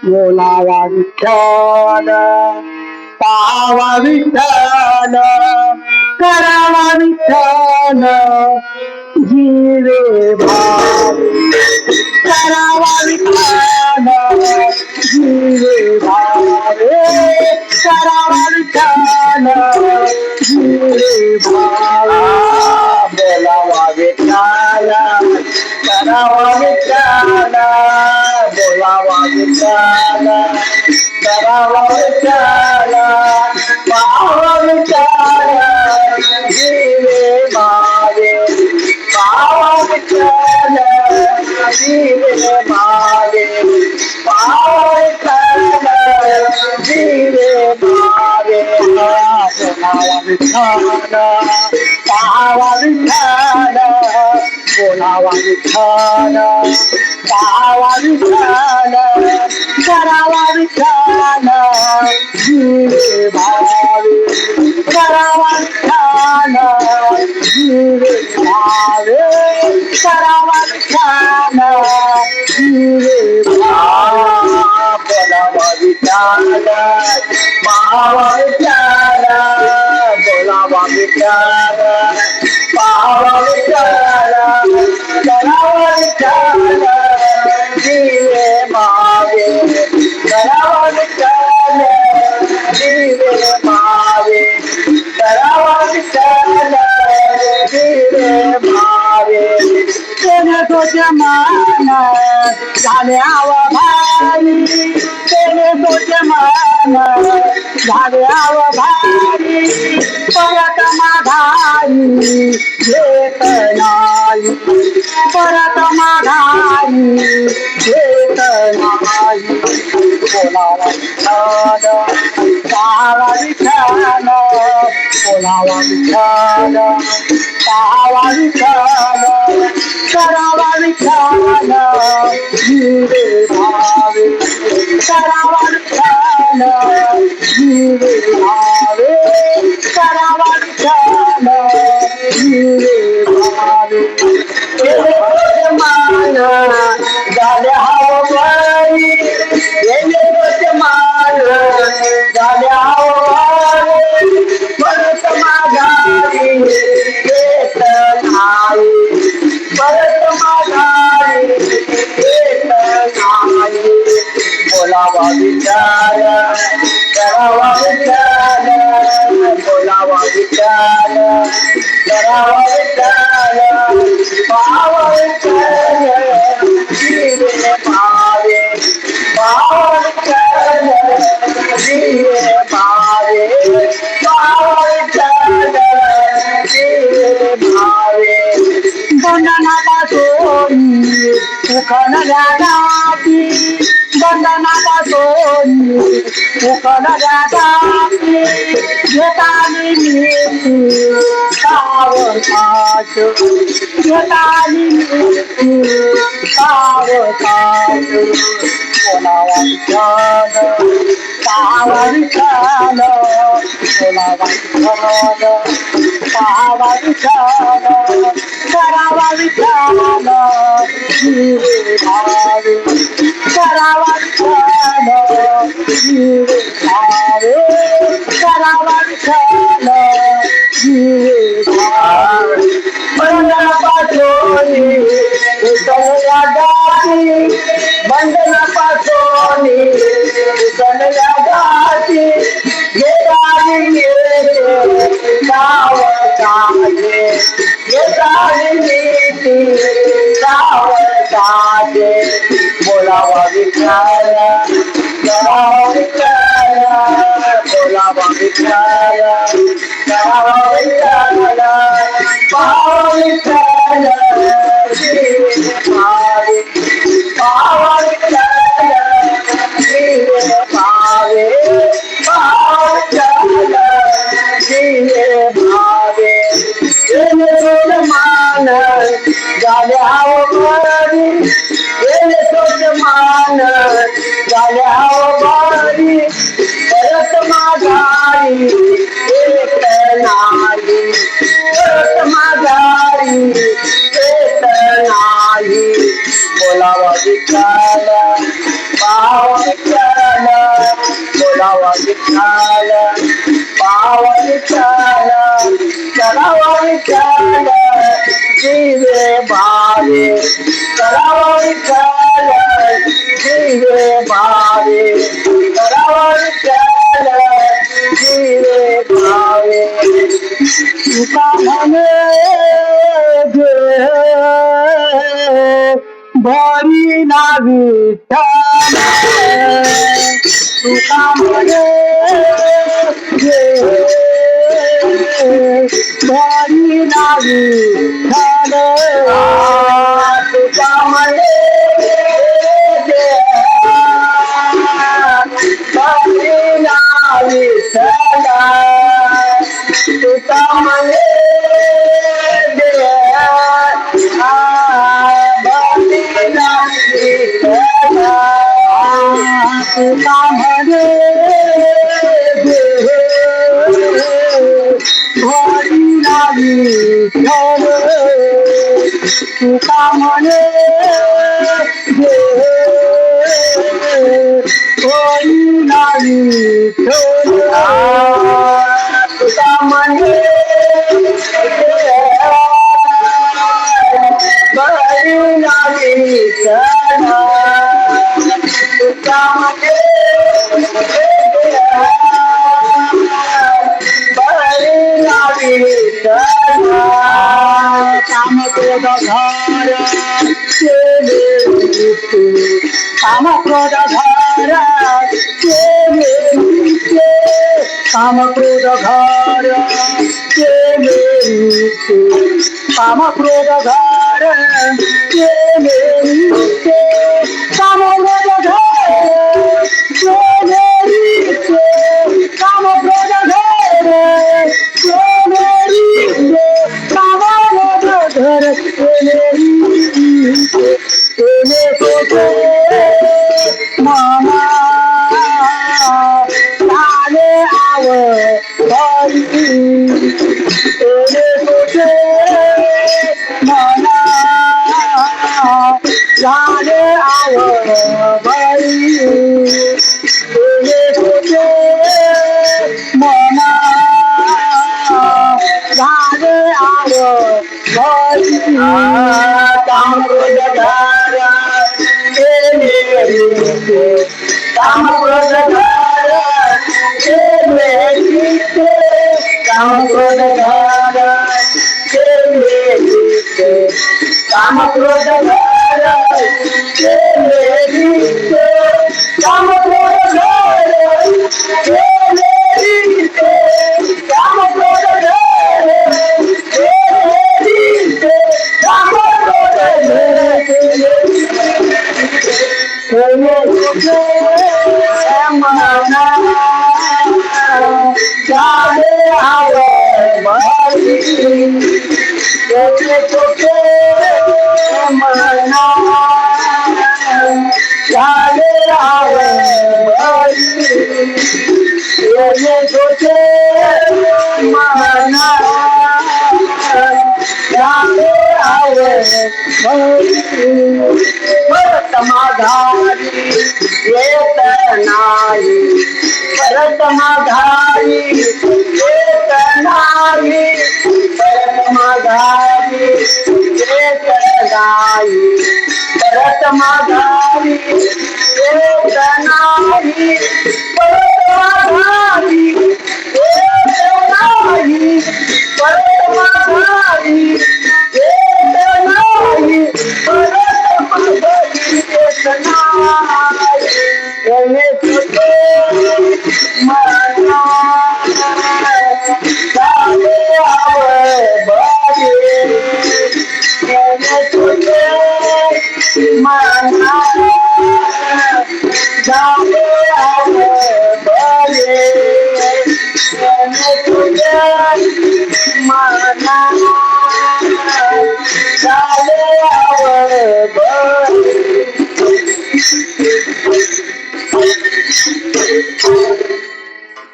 बोलावा विठ्ठल पावा विठ्ठल करावा विठ्ठल जीवे भावे करावा विठ्ठल जीवे भावे करावा विठ्ठल जीवे भावे बोलावा विठ्ठल करावा विठ्ठल बोलावा विठ्ठल करावा विठ्ठल पावा विठ्ठल जीवे भावे पावा विठ्ठल जीवे भावे पावा विठ्ठल जीवे भावे बोलावा विठ्ठल पावा विठ्ठल बोलावा विठ्ठल पावा विठ्ठल करावा विठ्ठल जीवे भावे करावा विठ्ठल जीवे भावे करावा विठ्ठल जीवे भावे बोलावा विठ्ठल पावा विठ्ठल बोलावा विठ्ठल पावा विठ्ठल करावा विठ्ठल जीवे भावे करावा विठ्ठल जीवे भावे करावा विठ्ठल जीवे भावे तेने तो जमान झाल्याव भारी तेने तो जमान झाल्याव भारी परत माघारी घेत नाही परत माघारी घेत नाही बोलावा विठ्ठल पावा विठ्ठल बोलावा विठ्ठल पावा विठ्ठल करावा विठ्ठल जीवे भावे करावा विठ्ठल जीवे भावे करावा विठ्ठल जीवे भावे मान झाल्या हवाई मान झाल्या हवाई परत माघारी येत नाही परत माघारी येत नाही बोलावा विठ्ठल करावा विठ्ठल बोलावा विठ्ठल करावा विठ्ठल पावा विठ्ठल जीवे भावे पावा विठ्ठल जीवे भावे पावा विठ्ठल जीवे भावे बंधनापासून उखणल्या जाती बंधनापासून उखणल्या जाती घेताली नीती सावकाश घेताली नीती सावकाश बोलावा विठ्ठल पावा विठ्ठल बोलावा विठ्ठल पावा विठ्ठल करावा विठ्ठल जीवे भावे करावा विठ्ठल जीवे भावे करावा विठ्ठल जीवे भावे बंधनापासून उचलल्या जाती बंधनापासून उचलल्या जाती घेताली येते सावकाशे घेताली नीती सावकाशे बोलावा विठ्ठल करावा विठ्ठल बोलावा विठ्ठल करावा विठ्ठल पावा विठ्ठल जीवे भावे पावा विठ्ठल जीवे भावे पावा विठ्ठल जीवे भावे येणे सोड मान झाल्याव भारी येणे सोड मान झाल्याव भारी परत माघारी येत नाही परत माघारी येत नाही बोलावा विठ्ठल विठ्ठल पावा विठ्ठल चलावा विठ्ठल जीवे भावे चलावा विठ्ठल जीवे भावे चलावा विठ्ठल जीवे भावे तुका म्हणे भरी ना विठ्ठल तुका म्हणे भरी ना विठ्ठल तुका म्हणे भरी ना विठ्ठल तुका म्हणे तुका म्हणे भरी ना विठ्ठल तुका म्हणे भरी ना विठ्ठल तुका म्हणे भरी ना विठ्ठल तुका म्हणे काम क्रोध घर काम क्रोध घर काम क्रोध घर काम क्रोध घर काम क्रोध काम क्रोध घर मामा आले आव भरी मना झाले आव भरी मना झाले आव भरी काम क्रोध घर काम क्रोध घर काम क्रोध घर काम क्रोध घर काम क्रोध घर काम क्रोध मना झाले आव भरी मना झाले आव भरी मना झाले आव भरी परत माघारी येत नाही परत माघारी येत नाही परत माघारी येत नाही परत माघारी येत नाही परत माघारी येत नाही परत माघारी येत नाही परत माघारी येत नाही मना झाले आव भरी मना झाले आव भरी मना झाले आव भरी